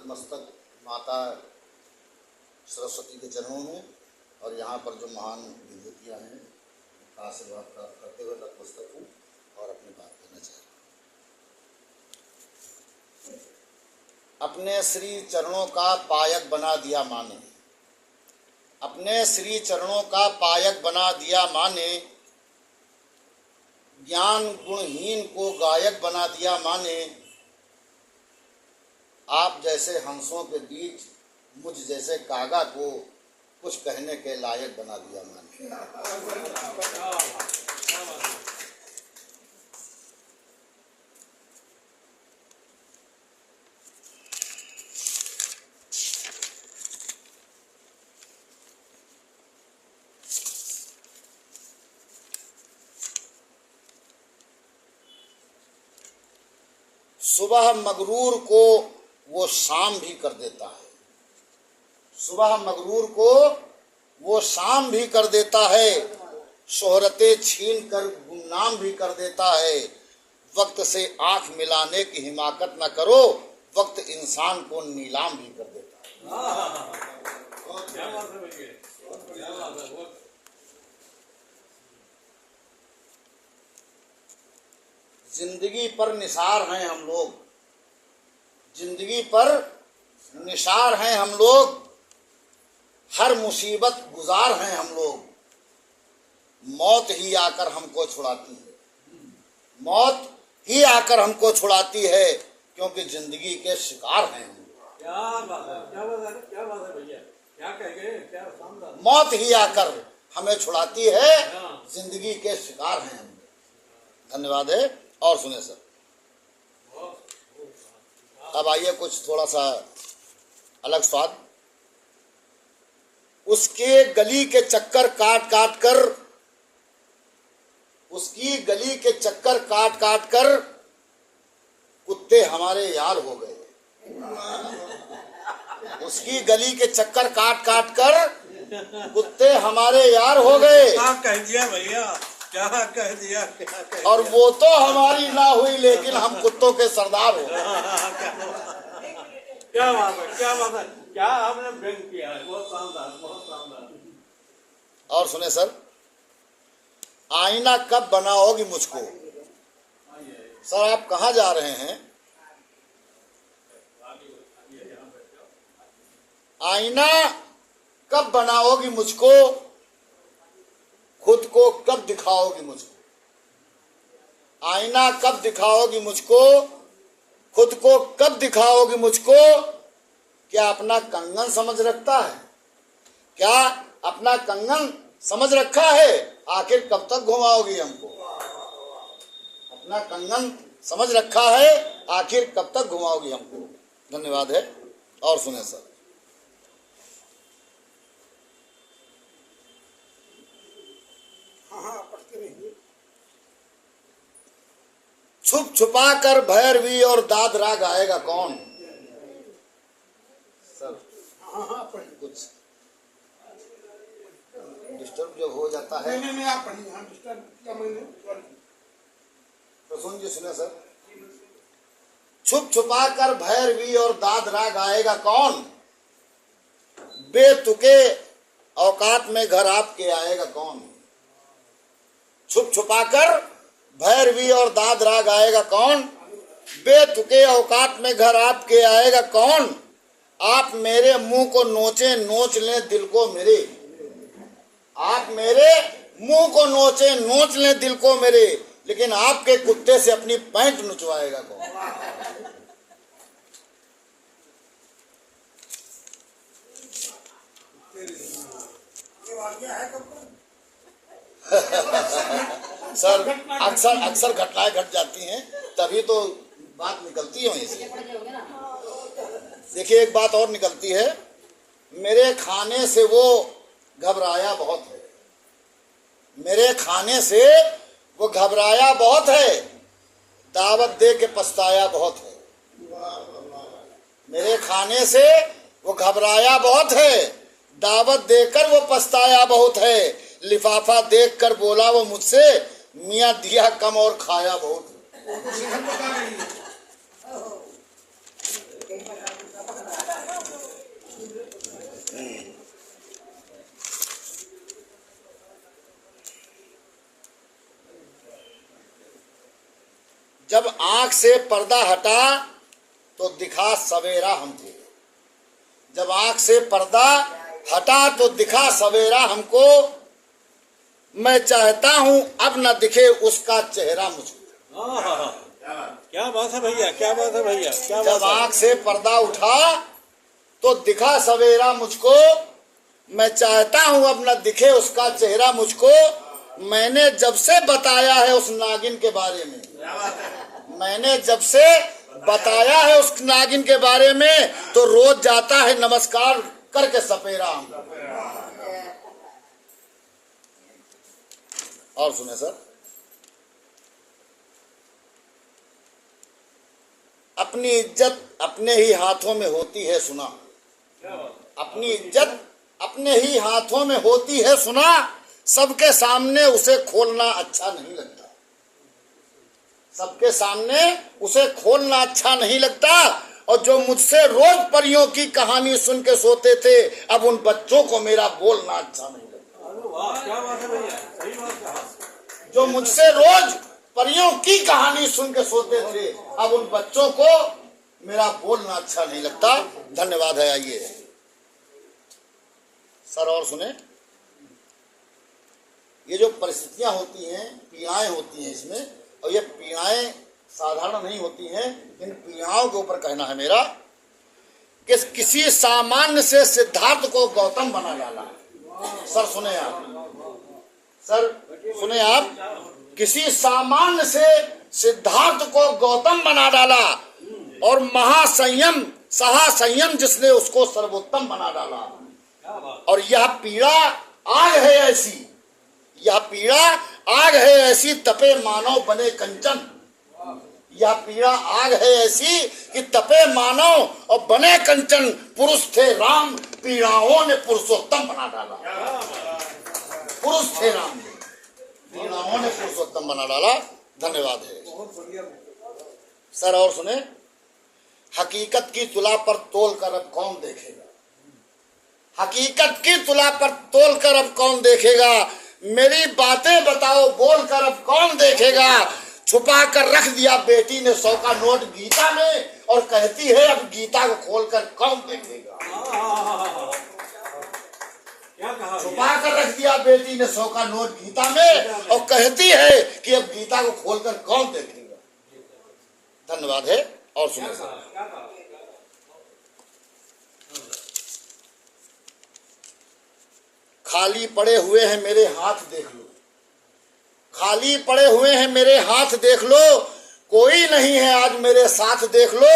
नतमस्तक माता सरस्वती के चरणों में और यहाँ पर जो महान विभूतियाँ हैं उनका आशीर्वाद प्राप्त करते हुए नतमस्तक हूँ और अपनी बात कहना चाह रहा हूँ। अपने श्री चरणों का पायक बना दिया माने, अपने श्री चरणों का पायक बना दिया माने, ज्ञान गुणहीन को गायक बना दिया माने, आप जैसे हंसों के बीच मुझ जैसे कागा को कुछ कहने के लायक बना दिया माने। सुबह मगरूर को वो शाम भी कर देता है, सुबह मगरूर को वो शाम भी कर देता है, शोहरतें छीन कर गुमनाम भी कर देता है। वक्त से आंख मिलाने की हिमाकत न करो, वक्त इंसान को नीलाम भी कर देता है। जिंदगी पर निसार हैं हम लोग, जिंदगी पर निसार हैं हम लोग, हर मुसीबत गुजार हैं हम लोग। मौत ही आकर हमको छुड़ाती है, मौत ही आकर हमको छुड़ाती है, क्योंकि जिंदगी के शिकार हैं हम लोग। क्या बात है, क्या बात है, क्या बात है भैया, क्या कह गए, क्या शानदार। मौत ही आकर हमें छुड़ाती है, जिंदगी के शिकार हैं हम लोग। धन्यवाद है। और सुने सर, अब आइए कुछ थोड़ा सा अलग स्वाद। उसके गली के चक्कर काट काट कर, उसकी गली के चक्कर काट काट कर कुत्ते हमारे यार हो गए। उसकी गली के चक्कर काट काट कर कुत्ते हमारे यार हो गए। क्या कह दिया भैया, क्या कह दिया, क्या कह दिया। और वो तो हमारी ना हुई, लेकिन हम कुत्तों के सरदार हो। क्या बात है, क्या बात है, क्या आपने व्यंग किया है, बहुत शानदार, बहुत शानदार। और सुने सर, आईना कब बनाओगी मुझको। सर आप कहाँ जा रहे हैं। आईना कब बनाओगी मुझको, खुद को कब दिखाओगी मुझको। आईना कब दिखाओगी मुझको, खुद को कब दिखाओगी मुझको। क्या अपना कंगन समझ रखता है, क्या अपना कंगन समझ रखा है, आखिर कब तक घुमाओगी हमको। अपना कंगन समझ रखा है, आखिर कब तक घुमाओगी हमको। धन्यवाद है। और सुने सर, छुप छुपा कर भैरवी और दादरा गाएगा कौन। सर कुछ डिस्टर्ब जब हो जाता है। नहीं आप पढ़िए, हाँ डिस्टर्ब क्या मैंने। तो सुन जी, सुने सर। छुप छुपा कर भैरवी और दादरा गाएगा कौन, बेतुके औकात में घर आपके आएगा कौन। छुप छुपा कर भैरवी और दादरा गाएगा कौन, बेतुके औकात में घर आपके आएगा कौन। आप मेरे मुंह को नोचे नोच लें दिल को मेरे, आप मेरे मुंह को नोचे नोच लें दिल को मेरे, लेकिन आपके कुत्ते से अपनी पैंट नुचवाएगा कौन। सर अक्सर घटनाएं घट जाती हैं, तभी तो बात निकलती है वहीं से। देखिए एक बात और निकलती है, मेरे खाने से वो घबराया बहुत है, मेरे खाने से वो घबराया बहुत है, दावत दे के पछताया बहुत है। मेरे खाने से वो घबराया बहुत है, दावत देकर वो पछताया बहुत है। लिफाफा देखकर बोला वो मुझसे, मियाँ दिया कम और खाया बहुत। जब आंख से पर्दा हटा तो दिखा सवेरा हमको। जब आंख से पर्दा हटा तो दिखा सवेरा हमको। मैं चाहता हूं अब न दिखे उसका चेहरा मुझको। क्या बात है भैया, क्या बात है भैया, क्या जब बात है। आंख से पर्दा उठा तो दिखा सवेरा मुझको। मैं चाहता हूं अब न दिखे उसका चेहरा मुझको। मैंने जब से बताया है उस नागिन के बारे में, मैंने जब से बताया है उस नागिन के बारे में, तो रोज जाता है नमस्कार करके सपेरा हमको। और सुने सर, अपनी इज्जत अपने ही हाथों में होती है सुना। अपनी इज्जत अपने ही हाथों में होती है सुना। सबके सामने उसे खोलना अच्छा नहीं लगता। सबके सामने उसे खोलना अच्छा नहीं लगता। और जो मुझसे रोज परियों की कहानी सुन के सोते थे, अब उन बच्चों को मेरा बोलना अच्छा नहीं लगता। अरे वाह, क्या बात है भैया, सही बात कहा। जो मुझसे रोज परियों की कहानी सुन के सोते थे, अब उन बच्चों को मेरा बोलना अच्छा नहीं लगता। धन्यवाद है। आइए सर और सुने। ये जो परिस्थितियां होती हैं, पीड़ाएं होती हैं इसमें, और ये पीड़ाएं साधारण नहीं होती हैं। इन पीड़ाओं के ऊपर कहना है मेरा कि किसी सामान्य से सिद्धार्थ को गौतम बना डाला। सर सुने आप, सर सुने आप, किसी सामान्य से सिद्धार्थ को गौतम बना डाला, और महासंयम सहासंयम जिसने उसको सर्वोत्तम बना डाला। और यह पीड़ा आग है ऐसी, यह पीड़ा आग है ऐसी, तपे मानव बने कंचन। यह पीड़ा आग है ऐसी कि तपे मानव और बने कंचन। पुरुष थे राम, पीड़ाओं ने पुरुषोत्तम बना डाला। पुरुष थे राम, पीड़ाओं ने पुरुषोत्तम बना डाला। धन्यवाद है सर। और सुने, हकीकत की तुला पर तोल कर अब कौन देखेगा। हकीकत की तुला पर तोल कर अब कौन देखेगा। मेरी बातें बताओ बोल कर अब कौन देखेगा। छुपा कर रख दिया बेटी ने 100 का नोट गीता में, और कहती है अब गीता को खोल कर कौन देखेगा। क्या कहा। छुपा कर रख दिया बेटी ने 100 का नोट गीता में, और कहती है कि अब गीता को खोल कर कौन देखेगा। धन्यवाद है। और सुनिए सर, खाली पड़े हुए हैं मेरे हाथ देख लो। खाली पड़े हुए हैं मेरे हाथ देख लो। कोई नहीं है आज मेरे साथ देख लो।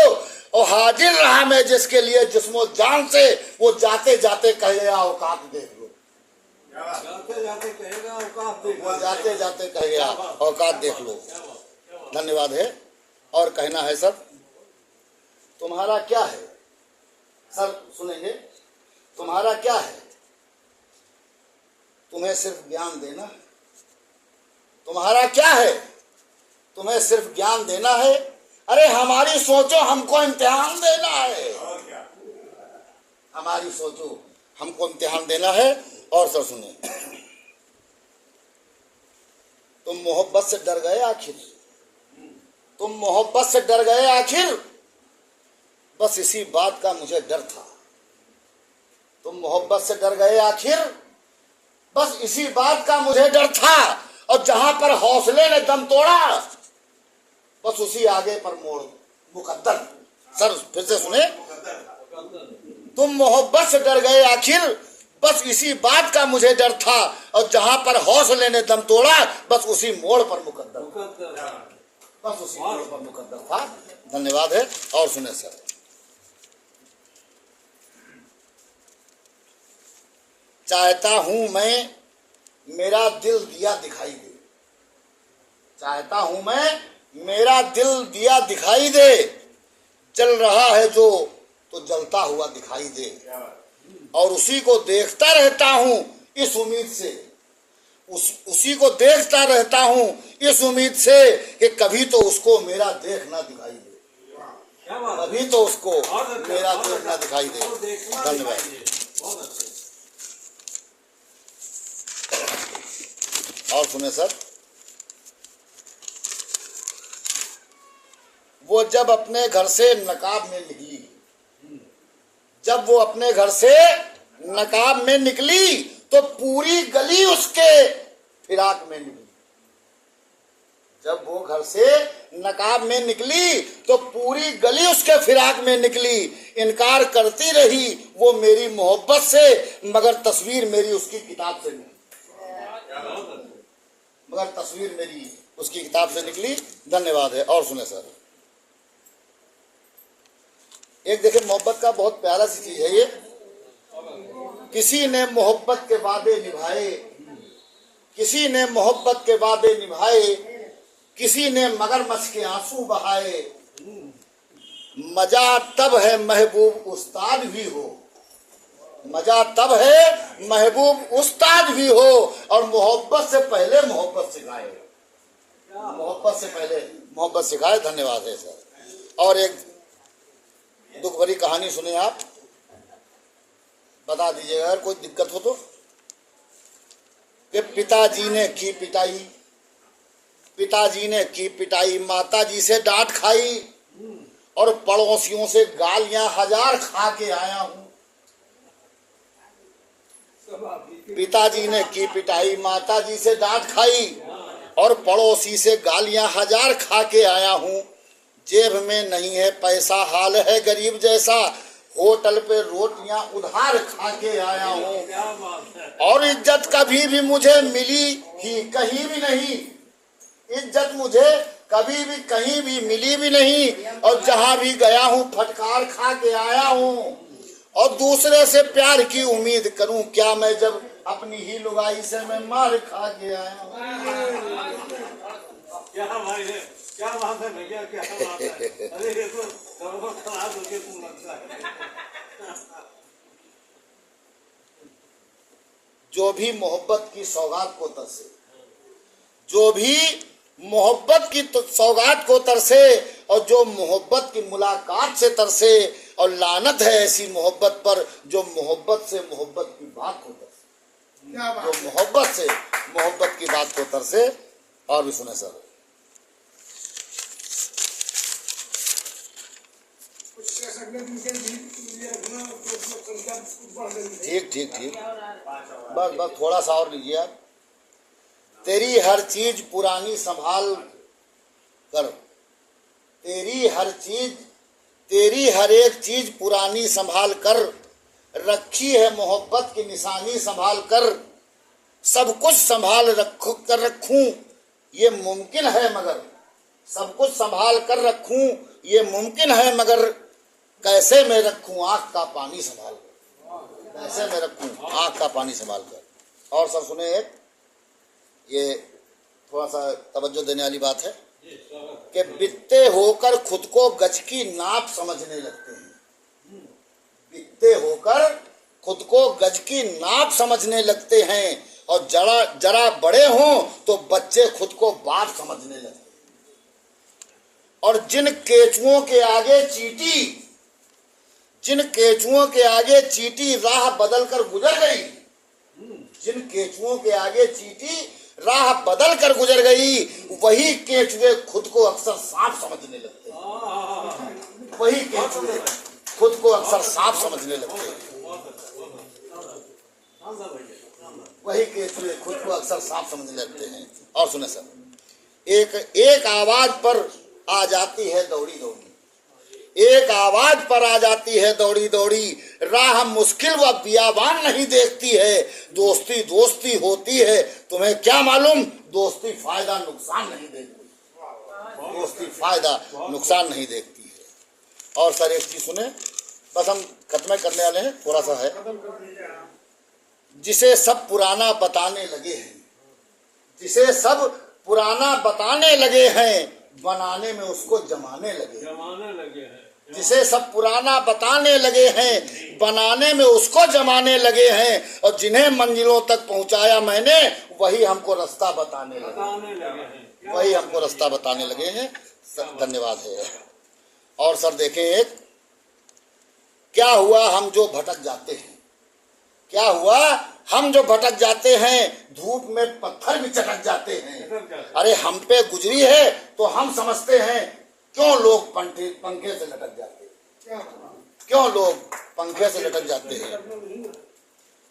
और हाजिर रहा मैं जिसके लिए जिस्मो जान से, वो जाते जाते कह गया औकात देख लो। जाते जाते कहेगा औकात देख लो। वो जाते जाते कह गया औकात देख लो। धन्यवाद है। और कहना है सर, तुम्हारा क्या है। सर सुनेंगे, तुम्हारा क्या है। तुम्हें सिर्फ ज्ञान देना है। तुम्हारा क्या है, तुम्हें सिर्फ ज्ञान देना है। अरे हमारी सोचो, हमको इम्तिहान देना है। हमारी सोचो, हमको इम्तिहान देना है। और सर सुने, तुम मोहब्बत से डर गए आखिर। तुम मोहब्बत से डर गए आखिर, बस इसी बात का मुझे डर था। तुम मोहब्बत से डर गए आखिर, बस इसी बात का मुझे डर था। और जहां पर हौसले ने दम तोड़ा, बस उसी आगे पर मोड़ मुकद्दर। सर फिर से सुने, तुम मोहब्बत से डर गए आखिर, बस इसी बात का मुझे डर था। और जहां पर हौसले ने दम तोड़ा, बस उसी मोड़ पर मुकद्दर, बस उसी मोड़ पर मुकद्दर था। धन्यवाद है। और सुने सर, चाहता हूं मैं मेरा दिल दिया दिखाई दे। चाहता हूं मैं मेरा दिल दिया दिखाई दे। जल रहा है जो तो जलता हुआ दिखाई दे। और उसी को देखता रहता हूं इस उम्मीद से, उसी को देखता रहता हूं इस उम्मीद से कि कभी तो उसको मेरा देखना दिखाई दे। कभी तो उसको मेरा देखना दिखाई दे। धन्यवाद। और सुने सर, वो जब अपने घर से नकाब में निकली, जब वो अपने घर से नकाब में निकली तो पूरी गली उसके फिराक में निकली। जब वो घर से नकाब में निकली तो पूरी गली उसके फिराक में निकली। इनकार करती रही वो मेरी मोहब्बत से, मगर तस्वीर मेरी उसकी किताब से निकली, मगर तस्वीर मेरी उसकी किताब से निकली। धन्यवाद है। और सुने सर, एक देखे मोहब्बत का बहुत प्यारा सी चीज है ये। किसी ने मोहब्बत के वादे निभाए, किसी ने मोहब्बत के वादे निभाए, किसी ने मगरमच्छ के आंसू बहाए। मजा तब है महबूब उस्ताद भी हो, मजा तब है महबूब उस्ताद भी हो, और मोहब्बत से पहले मोहब्बत सिखाए, मोहब्बत से पहले मोहब्बत सिखाए। धन्यवाद है सर। और एक दुख भरी कहानी सुने आप, बता दीजिएगा अगर कोई दिक्कत हो तो। कि पिताजी ने की पिटाई, पिताजी ने की पिटाई, माताजी से डांट खाई, और पड़ोसियों से गालियां 1000 खा के आया हूं। पिताजी ने की पिटाई, माताजी से डांट खाई, और पड़ोसी से गालियां 1000 खा के आया हूं। जेब में नहीं है पैसा, हाल है गरीब जैसा, होटल पे रोटियां उधार खा के आया हूं। और इज्जत कभी भी मुझे मिली ही कहीं भी नहीं, इज्जत मुझे कभी भी कहीं भी मिली भी नहीं, और जहां भी गया हूं फटकार खा के आया हूं। और दूसरे से प्यार की उम्मीद करूं क्या मैं, जब अपनी ही लुगाई से मैं मार खा के आया हूं। क्या भाई है, क्या बात है भैया, क्या बात है। अरे ये तो खराब होके तुम लगता है। जो भी मोहब्बत की सौगात को तरसे, जो भी मोहब्बत की सौगात को तरसे, और जो मोहब्बत की मुलाकात से तरसे, और लानत है ऐसी मोहब्बत पर जो मोहब्बत से मोहब्बत की बात को तरसे, जो मोहब्बत से मोहब्बत की बात को तरसे। और भी सुने सर। ठीक ठीक ठीक, बस बस थोड़ा सा और लीजिए आप। तेरी हर चीज पुरानी संभाल कर, तेरी हर चीज, तेरी हर एक चीज पुरानी संभाल कर, रखी है मोहब्बत की निशानी संभाल कर। सब कुछ संभाल रखूं ये मुमकिन है मगर, सब कुछ संभाल कर रखूं ये मुमकिन है मगर, कैसे मैं रखूं आंख का पानी संभाल कर, कैसे मैं रखूं आंख का पानी संभाल कर। और सर सुने एक, ये थोड़ा सा तवज्जो देने वाली बात है कि बित्ते होकर खुद को गज की नाप समझने लगते हैं, बित्ते होकर खुद को गज की नाप समझने लगते हैं, और जरा जरा बड़े हों तो बच्चे खुद को बाप समझने लगते हैं। और जिन केचुओं के आगे चींटी, जिन केचुओं के आगे चींटी राह बदल कर गुजर गई, जिन केचुओं के आगे चींटी राह बदल कर गुजर गई, वही केचुए खुद को अक्सर सांप समझने लगते हैं, वही केचुए खुद को अक्सर सांप समझने लगते हैं, वही केचुए खुद को अक्सर सांप समझने लगते हैं। और सुने सर, एक आवाज पर आ जाती है दौड़ी दौड़ी, एक आवाज पर आ जाती है दौड़ी दौड़ी, राह मुश्किल व बियाबान नहीं देखती है, दोस्ती दोस्ती होती है तुम्हें क्या मालूम, दोस्ती फायदा नुकसान नहीं देखती, दोस्ती फायदा नुकसान नहीं देखती है। और सर एक चीज सुने, बस हम खत्म करने वाले हैं, थोड़ा सा है। जिसे सब पुराना बताने लगे हैं, जिसे सब पुराना बताने लगे हैं, बनाने में उसको जमाने लगे हैं। जिसे सब पुराना बताने लगे हैं, बनाने में उसको जमाने लगे हैं, और जिन्हें मंजिलों तक पहुंचाया मैंने वही हमको रास्ता बताने लगे, वही हमको रास्ता बताने लगे हैं। धन्यवाद है। और सर देखें एक, क्या हुआ हम जो भटक जाते हैं, क्या हुआ हम जो भटक जाते हैं, धूप में पत्थर भी चटक जाते हैं। अरे हम पे गुजरी है तो हम समझते हैं क्यों लोग पंखे से लटक जाते हैं? क्यों लोग पंखे से लटक जाते हैं?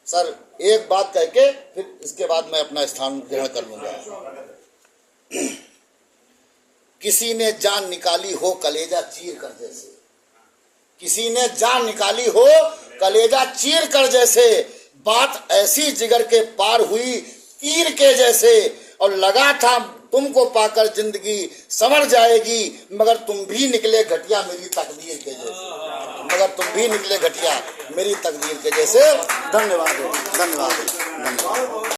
सर एक बात कह के फिर इसके बाद मैं अपना स्थान ग्रहण कर लूंगा। किसी ने जान निकाली हो कलेजा चीर कर जैसे, किसी ने जान निकाली हो कलेजा चीर कर जैसे, बात ऐसी जिगर के पार हुई तीर के जैसे, और लगा था तुमको पाकर जिंदगी संवर जाएगी, मगर तुम भी निकले घटिया मेरी तकदीर के जैसे, मगर तुम भी निकले घटिया मेरी तकदीर के जैसे। धन्यवाद धन्यवाद धन्यवाद।